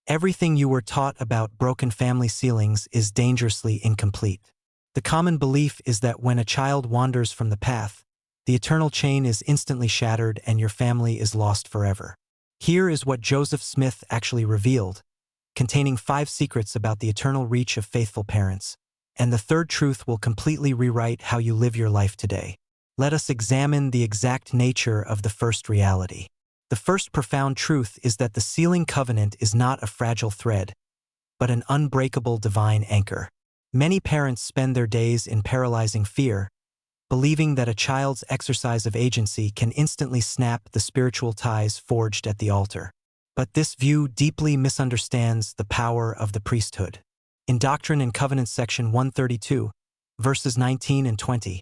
Everything you were taught about broken family ceilings is dangerously incomplete. The common belief is that when a child wanders from the path, the eternal chain is instantly shattered and your family is lost forever. Here is what Joseph Smith actually revealed, containing 5 secrets about the eternal reach of faithful parents, and the third truth will completely rewrite how you live your life today. Let us examine the exact nature of the first reality. The first profound truth is that the sealing covenant is not a fragile thread, but an unbreakable divine anchor. Many parents spend their days in paralyzing fear, believing that a child's exercise of agency can instantly snap the spiritual ties forged at the altar. But this view deeply misunderstands the power of the priesthood. In Doctrine and Covenants section 132, verses 19 and 20,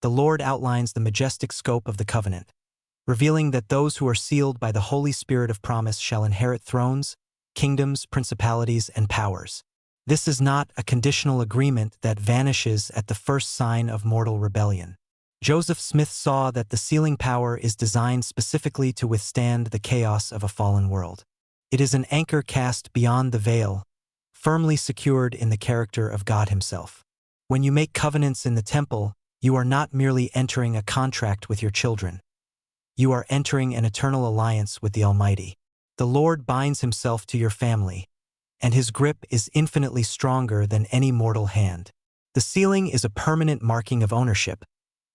the Lord outlines the majestic scope of the covenant, revealing that those who are sealed by the Holy Spirit of promise shall inherit thrones, kingdoms, principalities, and powers. This is not a conditional agreement that vanishes at the first sign of mortal rebellion. Joseph Smith saw that the sealing power is designed specifically to withstand the chaos of a fallen world. It is an anchor cast beyond the veil, firmly secured in the character of God Himself. When you make covenants in the temple, you are not merely entering a contract with your children. You are entering an eternal alliance with the Almighty. The Lord binds Himself to your family, and His grip is infinitely stronger than any mortal hand. The sealing is a permanent marking of ownership,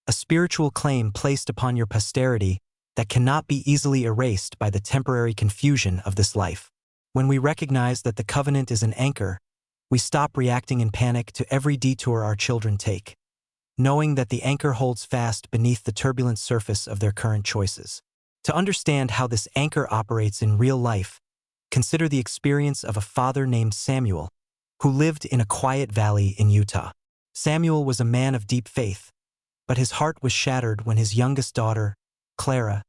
a spiritual claim placed upon your posterity that cannot be easily erased by the temporary confusion of this life. When we recognize that the covenant is an anchor, we stop reacting in panic to every detour our children take, knowing that the anchor holds fast beneath the turbulent surface of their current choices. To understand how this anchor operates in real life, consider the experience of a father named Samuel, who lived in a quiet valley in Utah. Samuel was a man of deep faith, but his heart was shattered when his youngest daughter, Clara,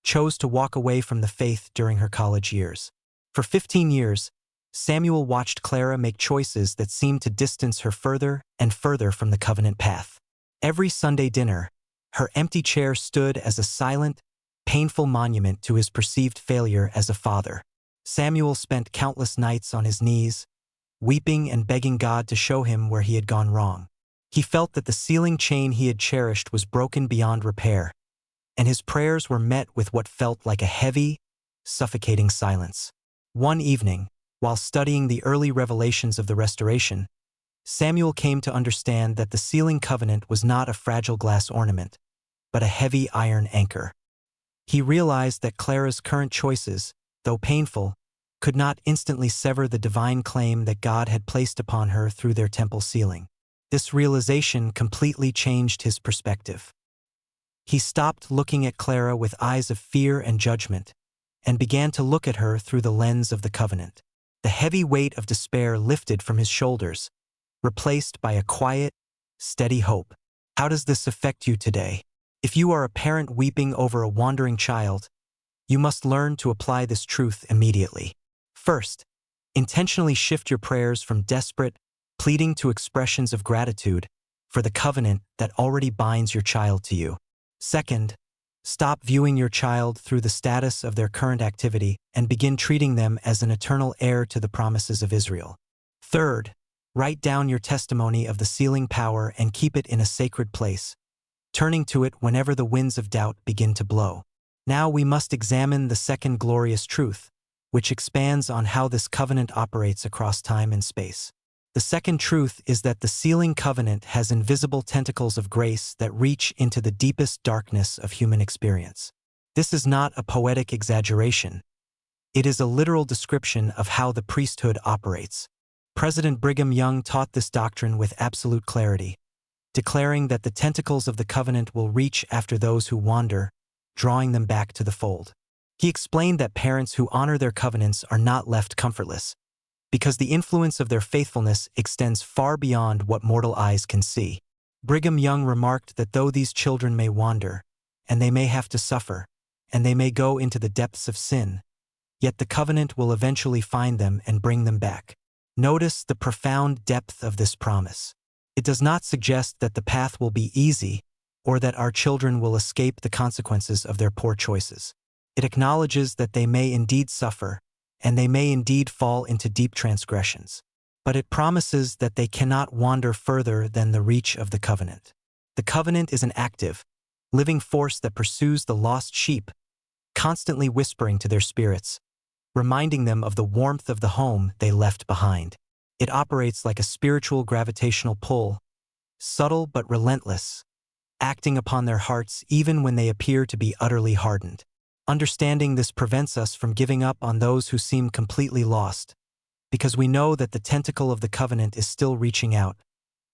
chose to walk away from the faith during her college years. For 15 years, Samuel watched Clara make choices that seemed to distance her further and further from the covenant path. Every Sunday dinner, her empty chair stood as a silent, painful monument to his perceived failure as a father. Samuel spent countless nights on his knees, weeping and begging God to show him where he had gone wrong. He felt that the sealing chain he had cherished was broken beyond repair, and his prayers were met with what felt like a heavy, suffocating silence. One evening, while studying the early revelations of the Restoration, Samuel came to understand that the sealing covenant was not a fragile glass ornament, but a heavy iron anchor. He realized that Clara's current choices, though painful, could not instantly sever the divine claim that God had placed upon her through their temple sealing. This realization completely changed his perspective. He stopped looking at Clara with eyes of fear and judgment, and began to look at her through the lens of the covenant. The heavy weight of despair lifted from his shoulders, replaced by a quiet, steady hope. How does this affect you today? If you are a parent weeping over a wandering child, you must learn to apply this truth immediately. First, intentionally shift your prayers from desperate, pleading to expressions of gratitude for the covenant that already binds your child to you. Second, stop viewing your child through the status of their current activity and begin treating them as an eternal heir to the promises of Israel. Third, write down your testimony of the sealing power and keep it in a sacred place, turning to it whenever the winds of doubt begin to blow. Now we must examine the second glorious truth, which expands on how this covenant operates across time and space. The second truth is that the sealing covenant has invisible tentacles of grace that reach into the deepest darkness of human experience. This is not a poetic exaggeration. It is a literal description of how the priesthood operates. President Brigham Young taught this doctrine with absolute clarity, declaring that the tentacles of the covenant will reach after those who wander, drawing them back to the fold. He explained that parents who honor their covenants are not left comfortless, because the influence of their faithfulness extends far beyond what mortal eyes can see. Brigham Young remarked that though these children may wander, and they may have to suffer, and they may go into the depths of sin, yet the covenant will eventually find them and bring them back. Notice the profound depth of this promise. It does not suggest that the path will be easy or that our children will escape the consequences of their poor choices. It acknowledges that they may indeed suffer and they may indeed fall into deep transgressions. But it promises that they cannot wander further than the reach of the covenant. The covenant is an active, living force that pursues the lost sheep, constantly whispering to their spirits, reminding them of the warmth of the home they left behind. It operates like a spiritual gravitational pull, subtle but relentless, acting upon their hearts even when they appear to be utterly hardened. Understanding this prevents us from giving up on those who seem completely lost, because we know that the tentacle of the covenant is still reaching out,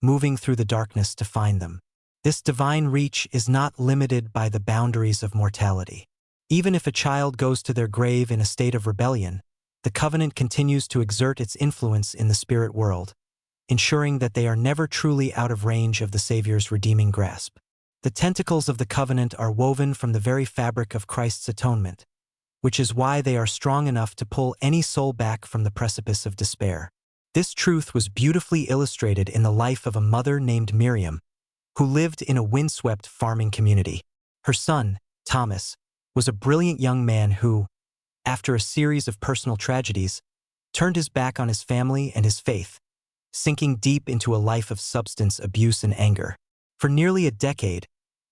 moving through the darkness to find them. This divine reach is not limited by the boundaries of mortality. Even if a child goes to their grave in a state of rebellion, the covenant continues to exert its influence in the spirit world, ensuring that they are never truly out of range of the Savior's redeeming grasp. The tentacles of the covenant are woven from the very fabric of Christ's atonement, which is why they are strong enough to pull any soul back from the precipice of despair. This truth was beautifully illustrated in the life of a mother named Miriam, who lived in a windswept farming community. Her son, Thomas, was a brilliant young man who, after a series of personal tragedies, turned his back on his family and his faith, sinking deep into a life of substance abuse and anger. For nearly a decade,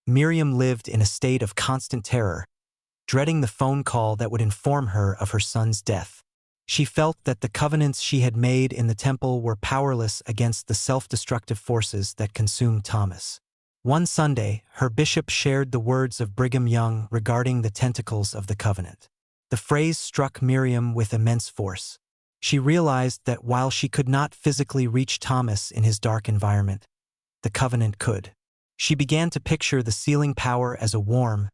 Miriam lived in a state of constant terror, dreading the phone call that would inform her of her son's death. She felt that the covenants she had made in the temple were powerless against the self-destructive forces that consumed Thomas. One Sunday, her bishop shared the words of Brigham Young regarding the tentacles of the covenant. The phrase struck Miriam with immense force. She realized that while she could not physically reach Thomas in his dark environment, the covenant could. She began to picture the sealing power as a warm,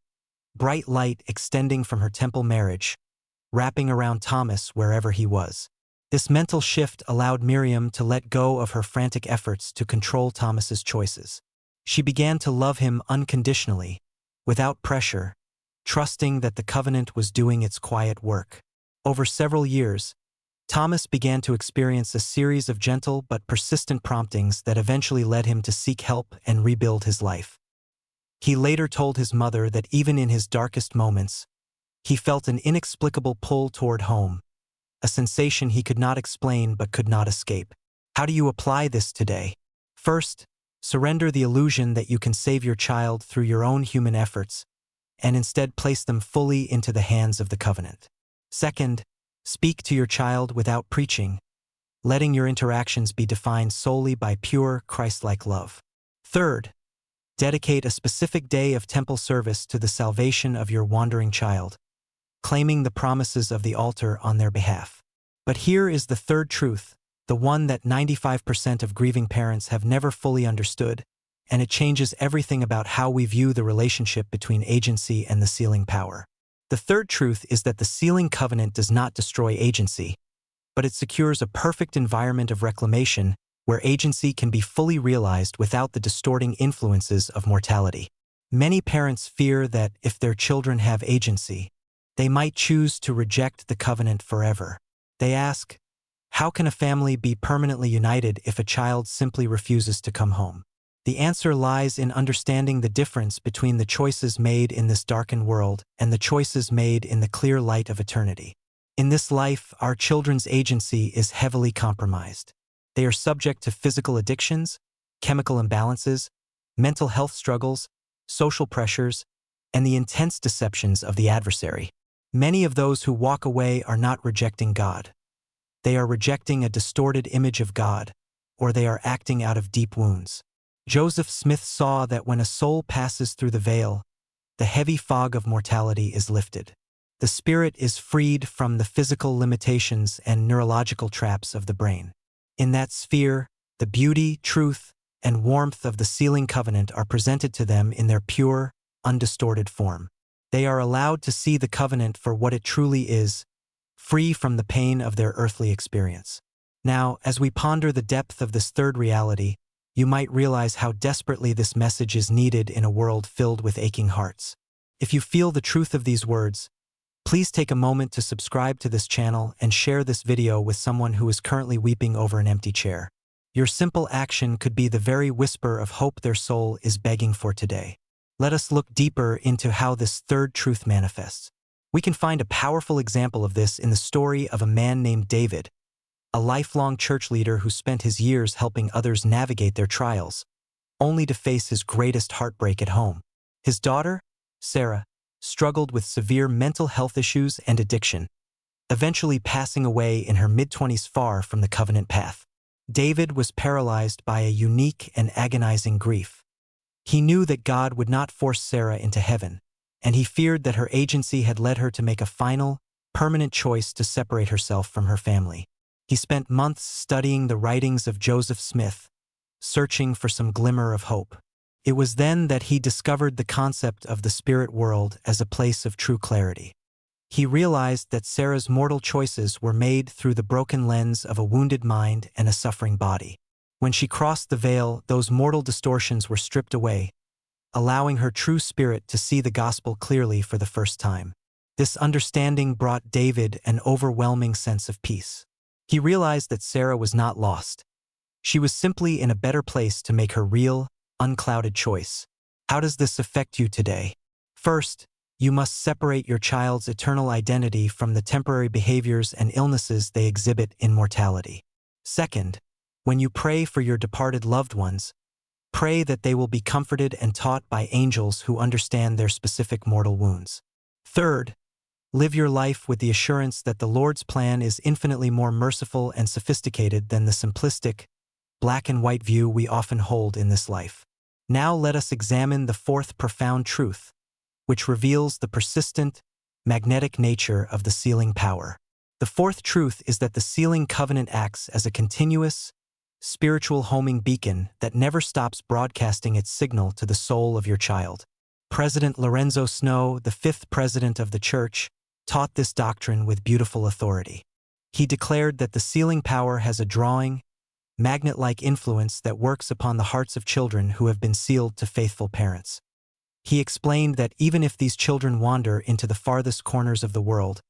bright light extending from her temple marriage, wrapping around Thomas wherever he was. This mental shift allowed Miriam to let go of her frantic efforts to control Thomas's choices. She began to love him unconditionally, without pressure, trusting that the covenant was doing its quiet work. Over several years, Thomas began to experience a series of gentle but persistent promptings that eventually led him to seek help and rebuild his life. He later told his mother that even in his darkest moments, he felt an inexplicable pull toward home, a sensation he could not explain but could not escape. How do you apply this today? First, surrender the illusion that you can save your child through your own human efforts, and instead place them fully into the hands of the covenant. Second, speak to your child without preaching, letting your interactions be defined solely by pure, Christ-like love. Third, dedicate a specific day of temple service to the salvation of your wandering child, claiming the promises of the altar on their behalf. But here is the third truth, the one that 95% of grieving parents have never fully understood, and it changes everything about how we view the relationship between agency and the sealing power. The third truth is that the sealing covenant does not destroy agency, but it secures a perfect environment of reclamation where agency can be fully realized without the distorting influences of mortality. Many parents fear that if their children have agency, they might choose to reject the covenant forever. They ask, how can a family be permanently united if a child simply refuses to come home? The answer lies in understanding the difference between the choices made in this darkened world and the choices made in the clear light of eternity. In this life, our children's agency is heavily compromised. They are subject to physical addictions, chemical imbalances, mental health struggles, social pressures, and the intense deceptions of the adversary. Many of those who walk away are not rejecting God. They are rejecting a distorted image of God, or they are acting out of deep wounds. Joseph Smith saw that when a soul passes through the veil, the heavy fog of mortality is lifted. The spirit is freed from the physical limitations and neurological traps of the brain. In that sphere, the beauty, truth, and warmth of the sealing covenant are presented to them in their pure, undistorted form. They are allowed to see the covenant for what it truly is, free from the pain of their earthly experience. Now, as we ponder the depth of this third reality, you might realize how desperately this message is needed in a world filled with aching hearts. If you feel the truth of these words, please take a moment to subscribe to this channel and share this video with someone who is currently weeping over an empty chair. Your simple action could be the very whisper of hope their soul is begging for today. Let us look deeper into how this third truth manifests. We can find a powerful example of this in the story of a man named David, a lifelong church leader who spent his years helping others navigate their trials, only to face his greatest heartbreak at home. His daughter, Sarah, struggled with severe mental health issues and addiction, eventually passing away in her mid-20s far from the covenant path. David was paralyzed by a unique and agonizing grief. He knew that God would not force Sarah into heaven, and he feared that her agency had led her to make a final, permanent choice to separate herself from her family. He spent months studying the writings of Joseph Smith, searching for some glimmer of hope. It was then that he discovered the concept of the spirit world as a place of true clarity. He realized that Sarah's mortal choices were made through the broken lens of a wounded mind and a suffering body. When she crossed the veil, those mortal distortions were stripped away, allowing her true spirit to see the gospel clearly for the first time. This understanding brought David an overwhelming sense of peace. He realized that Sarah was not lost. She was simply in a better place to make her real, unclouded choice. How does this affect you today? First, you must separate your child's eternal identity from the temporary behaviors and illnesses they exhibit in mortality. Second, when you pray for your departed loved ones, pray that they will be comforted and taught by angels who understand their specific mortal wounds. Third, live your life with the assurance that the Lord's plan is infinitely more merciful and sophisticated than the simplistic, black and white view we often hold in this life. Now let us examine the fourth profound truth, which reveals the persistent, magnetic nature of the sealing power. The fourth truth is that the sealing covenant acts as a continuous, spiritual homing beacon that never stops broadcasting its signal to the soul of your child. President Lorenzo Snow, the fifth president of the church, taught this doctrine with beautiful authority. He declared that the sealing power has a drawing, magnet-like influence that works upon the hearts of children who have been sealed to faithful parents. He explained that even if these children wander into the farthest corners of the world,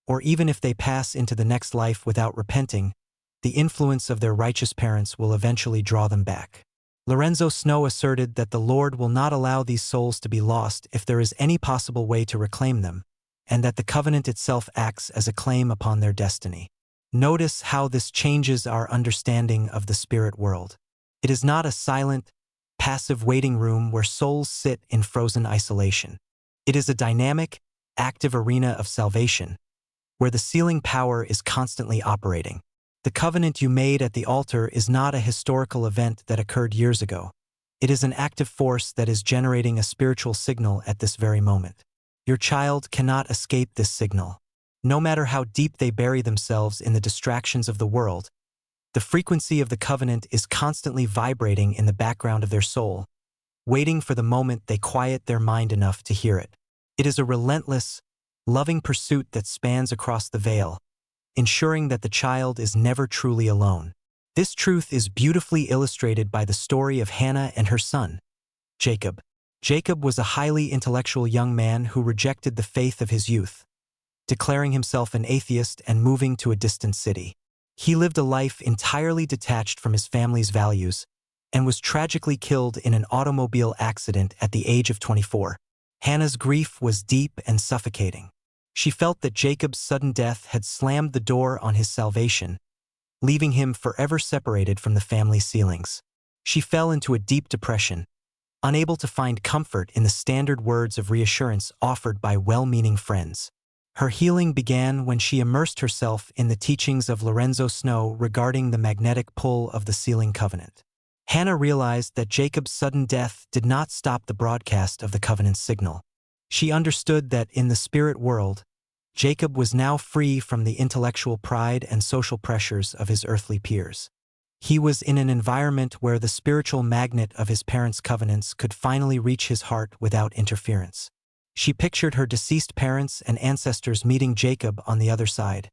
or even if they pass into the next life without repenting, the influence of their righteous parents will eventually draw them back. Lorenzo Snow asserted that the Lord will not allow these souls to be lost if there is any possible way to reclaim them, and that the covenant itself acts as a claim upon their destiny. Notice how this changes our understanding of the spirit world. It is not a silent, passive waiting room where souls sit in frozen isolation. It is a dynamic, active arena of salvation, where the sealing power is constantly operating. The covenant you made at the altar is not a historical event that occurred years ago. It is an active force that is generating a spiritual signal at this very moment. Your child cannot escape this signal. No matter how deep they bury themselves in the distractions of the world, the frequency of the covenant is constantly vibrating in the background of their soul, waiting for the moment they quiet their mind enough to hear it. It is a relentless, loving pursuit that spans across the veil, ensuring that the child is never truly alone. This truth is beautifully illustrated by the story of Hannah and her son, Jacob. Jacob was a highly intellectual young man who rejected the faith of his youth, declaring himself an atheist and moving to a distant city. He lived a life entirely detached from his family's values and was tragically killed in an automobile accident at the age of 24. Hannah's grief was deep and suffocating. She felt that Jacob's sudden death had slammed the door on his salvation, leaving him forever separated from the family ceilings. She fell into a deep depression, unable to find comfort in the standard words of reassurance offered by well-meaning friends. Her healing began when she immersed herself in the teachings of Lorenzo Snow regarding the magnetic pull of the sealing covenant. Hannah realized that Jacob's sudden death did not stop the broadcast of the covenant's signal. She understood that in the spirit world, Jacob was now free from the intellectual pride and social pressures of his earthly peers. He was in an environment where the spiritual magnet of his parents' covenants could finally reach his heart without interference. She pictured her deceased parents and ancestors meeting Jacob on the other side,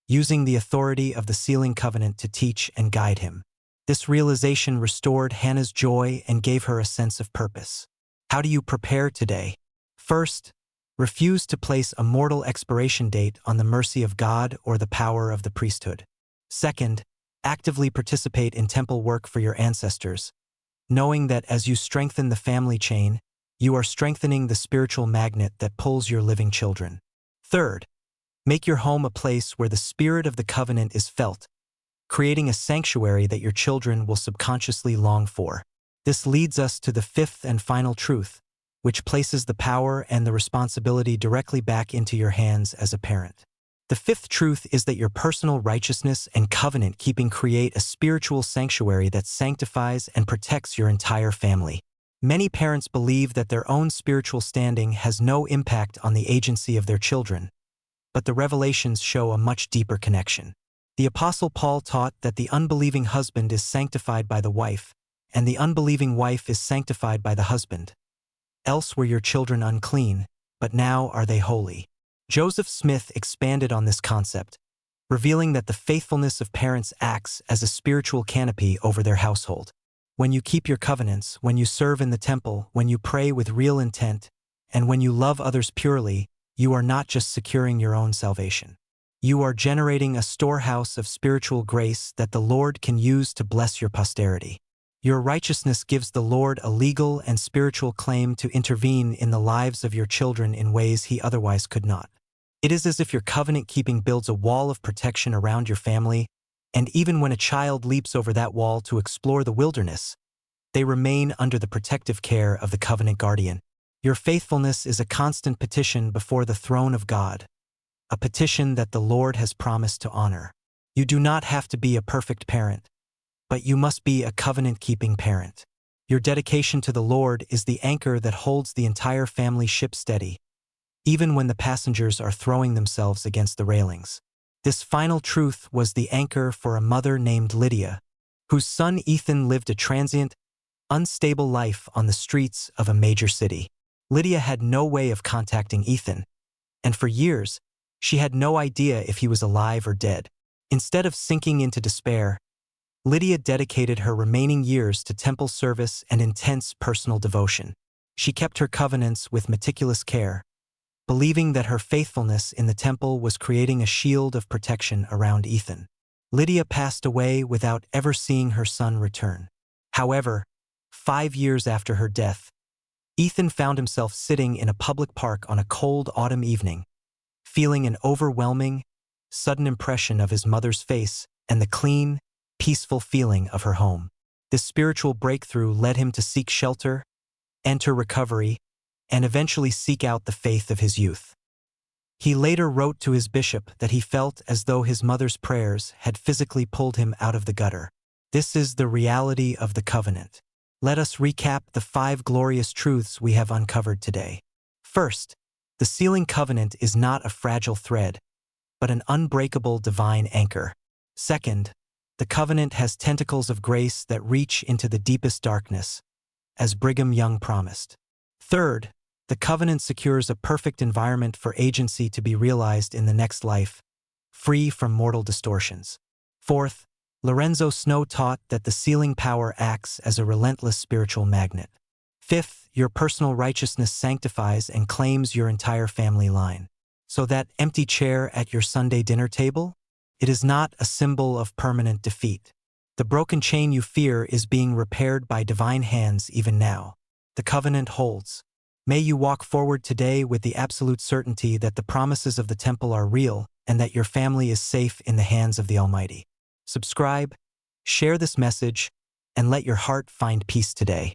using the authority of the sealing covenant to teach and guide him. This realization restored Hannah's joy and gave her a sense of purpose. How do you prepare today? First, refuse to place a mortal expiration date on the mercy of God or the power of the priesthood. Second, actively participate in temple work for your ancestors, knowing that as you strengthen the family chain, you are strengthening the spiritual magnet that pulls your living children. Third, make your home a place where the spirit of the covenant is felt, creating a sanctuary that your children will subconsciously long for. This leads us to the fifth and final truth, which places the power and the responsibility directly back into your hands as a parent. The fifth truth is that your personal righteousness and covenant-keeping create a spiritual sanctuary that sanctifies and protects your entire family. Many parents believe that their own spiritual standing has no impact on the agency of their children, but the revelations show a much deeper connection. The Apostle Paul taught that the unbelieving husband is sanctified by the wife, and the unbelieving wife is sanctified by the husband. Else were your children unclean, but now are they holy. Joseph Smith expanded on this concept, revealing that the faithfulness of parents acts as a spiritual canopy over their household. When you keep your covenants, when you serve in the temple, when you pray with real intent, and when you love others purely, you are not just securing your own salvation. You are generating a storehouse of spiritual grace that the Lord can use to bless your posterity. Your righteousness gives the Lord a legal and spiritual claim to intervene in the lives of your children in ways he otherwise could not. It is as if your covenant-keeping builds a wall of protection around your family, and even when a child leaps over that wall to explore the wilderness, they remain under the protective care of the covenant guardian. Your faithfulness is a constant petition before the throne of God, a petition that the Lord has promised to honor. You do not have to be a perfect parent, but you must be a covenant-keeping parent. Your dedication to the Lord is the anchor that holds the entire family ship steady, even when the passengers are throwing themselves against the railings. This final truth was the anchor for a mother named Lydia, whose son Ethan lived a transient, unstable life on the streets of a major city. Lydia had no way of contacting Ethan, and for years, she had no idea if he was alive or dead. Instead of sinking into despair, Lydia dedicated her remaining years to temple service and intense personal devotion. She kept her covenants with meticulous care, believing that her faithfulness in the temple was creating a shield of protection around Ethan. Lydia passed away without ever seeing her son return. However, 5 years after her death, Ethan found himself sitting in a public park on a cold autumn evening, feeling an overwhelming, sudden impression of his mother's face and the clean, peaceful feeling of her home. This spiritual breakthrough led him to seek shelter, enter recovery, and eventually seek out the faith of his youth. He later wrote to his bishop that he felt as though his mother's prayers had physically pulled him out of the gutter. This is the reality of the covenant. Let us recap the 5 glorious truths we have uncovered today. First, the sealing covenant is not a fragile thread, but an unbreakable divine anchor. Second, the covenant has tentacles of grace that reach into the deepest darkness, as Brigham Young promised. Third, the covenant secures a perfect environment for agency to be realized in the next life, free from mortal distortions. Fourth, Lorenzo Snow taught that the sealing power acts as a relentless spiritual magnet. Fifth, your personal righteousness sanctifies and claims your entire family line. So that empty chair at your Sunday dinner table? It is not a symbol of permanent defeat. The broken chain you fear is being repaired by divine hands even now. The covenant holds. May you walk forward today with the absolute certainty that the promises of the temple are real and that your family is safe in the hands of the Almighty. Subscribe, share this message, and let your heart find peace today.